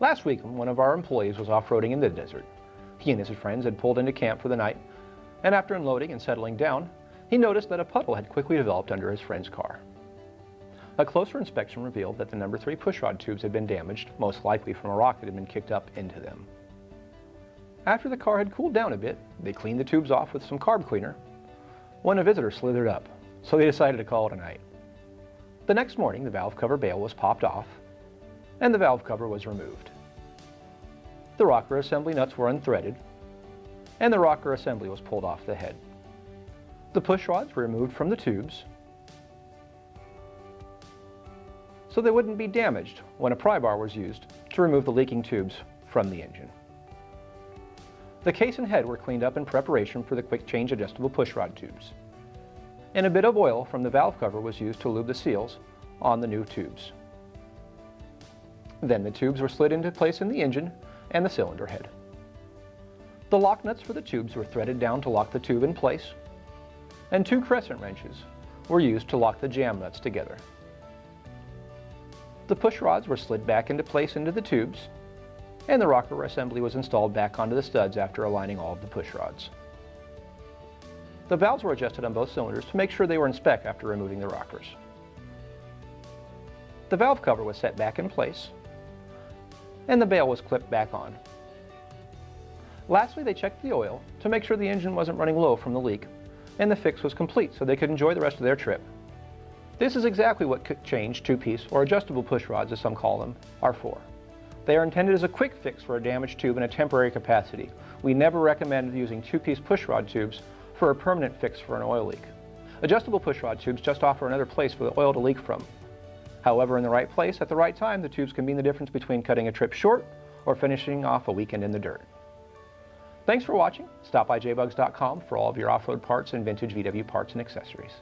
Last week, one of our employees was off-roading in the desert. He and his friends had pulled into camp for the night, and after unloading and settling down, he noticed that a puddle had quickly developed under his friend's car. A closer inspection revealed that the number 3 pushrod tubes had been damaged, most likely from a rock that had been kicked up into them. After the car had cooled down a bit, they cleaned the tubes off with some carb cleaner when a visitor slithered up, so they decided to call it a night. The next morning, the valve cover bail was popped off, and the valve cover was removed. The rocker assembly nuts were unthreaded, and the rocker assembly was pulled off the head. The push rods were removed from the tubes so they wouldn't be damaged when a pry bar was used to remove the leaking tubes from the engine. The case and head were cleaned up in preparation for the quick change adjustable pushrod tubes, and a bit of oil from the valve cover was used to lube the seals on the new tubes. Then the tubes were slid into place in the engine and the cylinder head. The lock nuts for the tubes were threaded down to lock the tube in place, and 2 crescent wrenches were used to lock the jam nuts together. The push rods were slid back into place into the tubes, and the rocker assembly was installed back onto the studs after aligning all of the push rods. The valves were adjusted on both cylinders to make sure they were in spec after removing the rockers. The valve cover was set back in place, and the bail was clipped back on. Lastly, they checked the oil to make sure the engine wasn't running low from the leak, and the fix was complete so they could enjoy the rest of their trip. This is exactly what quick change 2-piece or adjustable push rods, as some call them, are for. They are intended as a quick fix for a damaged tube in a temporary capacity. We never recommend using 2-piece push rod tubes for a permanent fix for an oil leak. Adjustable push rod tubes just offer another place for the oil to leak from. However, in the right place at the right time, the tubes can mean the difference between cutting a trip short or finishing off a weekend in the dirt. Thanks for watching. Stop by jbugs.com for all of your off-road parts and vintage VW parts and accessories.